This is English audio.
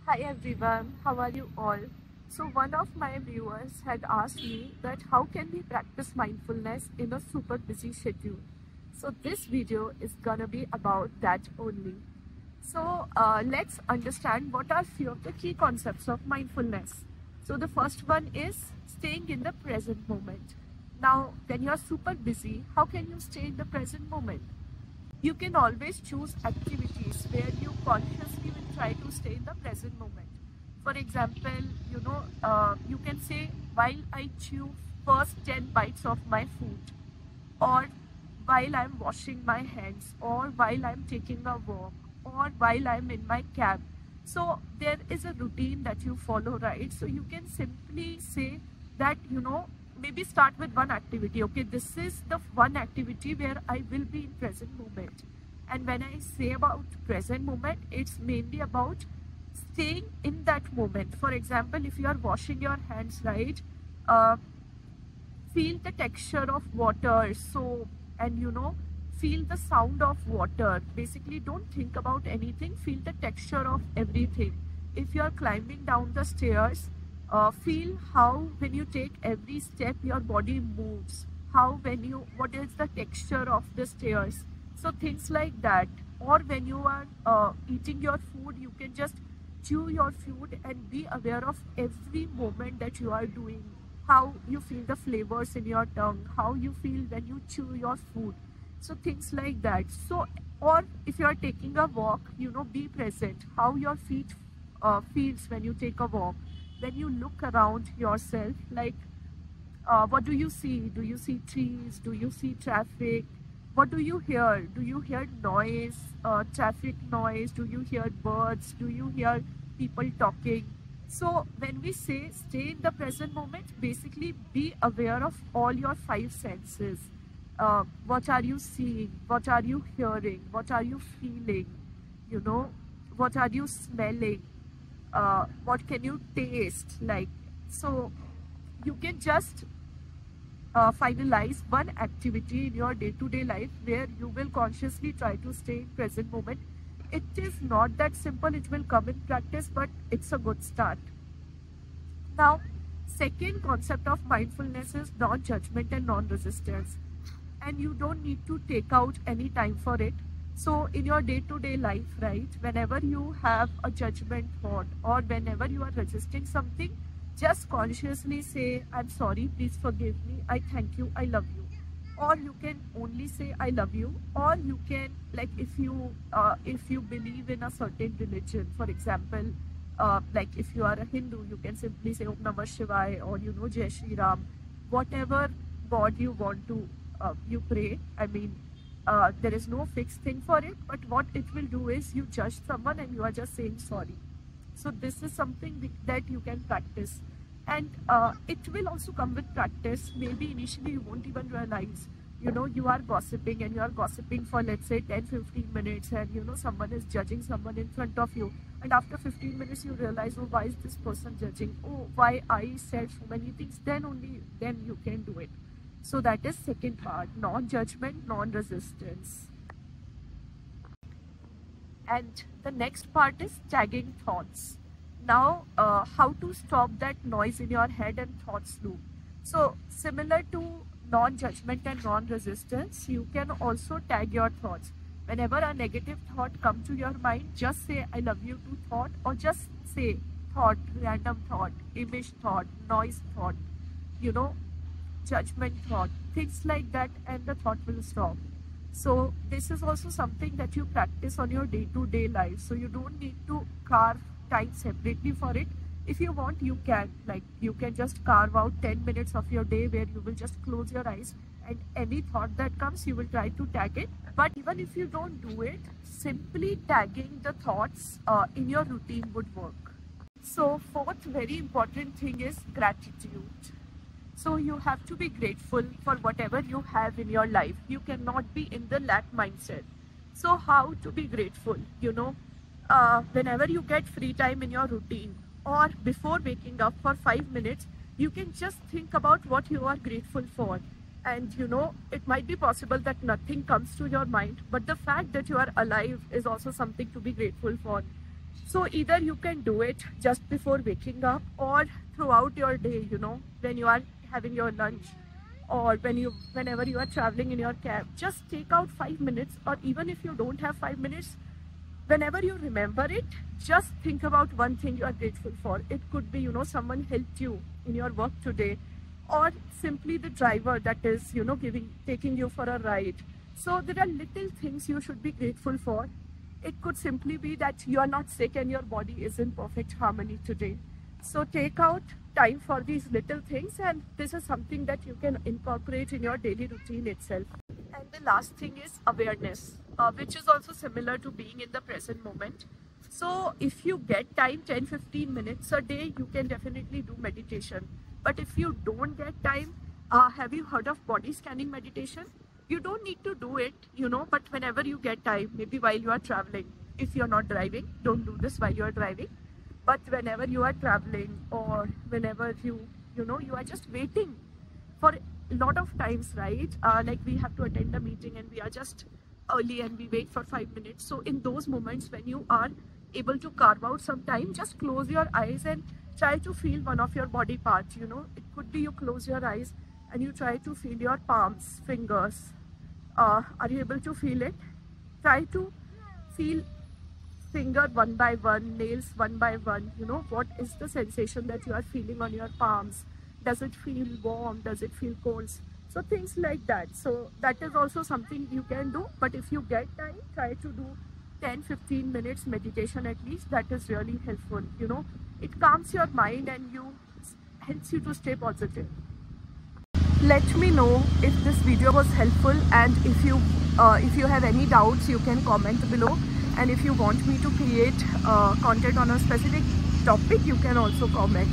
Hi everyone, how are you all? So one of my viewers had asked me that how can we practice mindfulness in a super busy schedule. So this video is gonna be about that only. So let's understand what are few of the key concepts of mindfulness. So the first one is staying in the present moment. Now when you're super busy, how can you stay in the present moment? You can always choose activities where you consciously will try to stay in the present moment. For example, you can say, while I chew first 10 bites of my food, or while I'm washing my hands, or while I'm taking a walk, or while I'm in my cab. So there is a routine that you follow, right? So you can simply say that, maybe start with one activity. Okay, this is the one activity where I will be in present moment. And when I say about present moment, it's mainly about staying in that moment. For example, if you are washing your hands, right? Uh, Feel the texture of water, and feel the sound of water. Basically, don't think about anything, feel the texture of everything. If you are climbing down the stairs, feel how when you take every step your body moves, how when you what is the texture of the stairs. So things like that. Or when you are eating your food, you can just chew your food and be aware of every moment that you are doing, how you feel the flavors in your tongue, how you feel when you chew your food. So things like that. So, or if you are taking a walk, be present, how your feet feels when you take a walk. When you look around yourself, like what do you see? Do you see trees? Do you see traffic? What do you hear? Do you hear noise, traffic noise? Do you hear birds? Do you hear people talking? So when we say stay in the present moment, basically be aware of all your five senses. What are you seeing? What are you hearing? What are you feeling? You know, what are you smelling? What can you taste? Like, so you can just finalize one activity in your day-to-day life where you will consciously try to stay in present moment. It is not that simple, it will come in practice, but it's a good start. Now, second concept of mindfulness is non-judgment and non-resistance. And you don't need to take out any time for it. So in your day-to-day life, right, whenever you have a judgment thought or whenever you are resisting something, just consciously say, I'm sorry, please forgive me, I thank you, I love you. Or you can only say I love you, or you can, like, if you believe in a certain religion, for example, like if you are a Hindu, you can simply say Om Namah Shivaya, or Jai Shri Ram, whatever God you want to you pray. I mean, there is no fixed thing for it, but what it will do is you judge someone and you are just saying sorry. So this is something that you can practice, and it will also come with practice. Maybe initially you won't even realize, you are gossiping and you are gossiping for, let's say, 10-15 minutes, and someone is judging someone in front of you, and after 15 minutes you realize, oh, why is this person judging? Oh, why I said so many things? Then you can do it. So that is second part, non-judgment, non-resistance. And the next part is tagging thoughts. Now, how to stop that noise in your head and thoughts loop. So similar to non-judgment and non-resistance, you can also tag your thoughts. Whenever a negative thought comes to your mind, just say I love you to thought, or just say thought, random thought, image thought, noise thought, you know judgment thought, things like that, and the thought will stop. So this is also something that you practice on your day-to-day life. So you don't need to carve time separately for it. If you want, you can. Like, you can just carve out 10 minutes of your day where you will just close your eyes, and any thought that comes, you will try to tag it. But even if you don't do it, simply tagging the thoughts in your routine would work. So fourth very important thing is gratitude. So you have to be grateful for whatever you have in your life. You cannot be in the lack mindset. So how to be grateful? Whenever you get free time in your routine, or before waking up for 5 minutes, you can just think about what you are grateful for. And it might be possible that nothing comes to your mind, but the fact that you are alive is also something to be grateful for. So either you can do it just before waking up or throughout your day, you know, when you are having your lunch or whenever you are traveling in your cab. Just take out 5 minutes, or even if you don't have 5 minutes, whenever you remember it, just think about one thing you are grateful for. It could be, you know, someone helped you in your work today, or simply the driver that is, you know, taking you for a ride. So there are little things you should be grateful for. It could simply be that you are not sick and your body is in perfect harmony today. So take out time for these little things, and this is something that you can incorporate in your daily routine itself. And the last thing is awareness, which is also similar to being in the present moment. So if you get time, 10-15 minutes a day, you can definitely do meditation. But if you don't get time, have you heard of body scanning meditation? You don't need to do it, you know, but whenever you get time, maybe while you are traveling, if you're not driving, don't do this while you are driving. But whenever you are traveling, or whenever you know, you are just waiting for a lot of times, right? Like we have to attend a meeting and we are just early and we wait for 5 minutes. So in those moments when you are able to carve out some time, just close your eyes and try to feel one of your body parts, you know. It could be you close your eyes and you try to feel your palms, fingers. Are you able to feel it? Try to feel finger one by one, nails one by one. You know, what is the sensation that you are feeling on your palms? Does it feel warm? Does it feel cold? So things like that. So that is also something you can do. But if you get time, try to do 10-15 minutes meditation at least. That is really helpful. You know, it calms your mind and helps you to stay positive. Let me know if this video was helpful, and if you have any doubts, you can comment below. And if you want me to create content on a specific topic, you can also comment.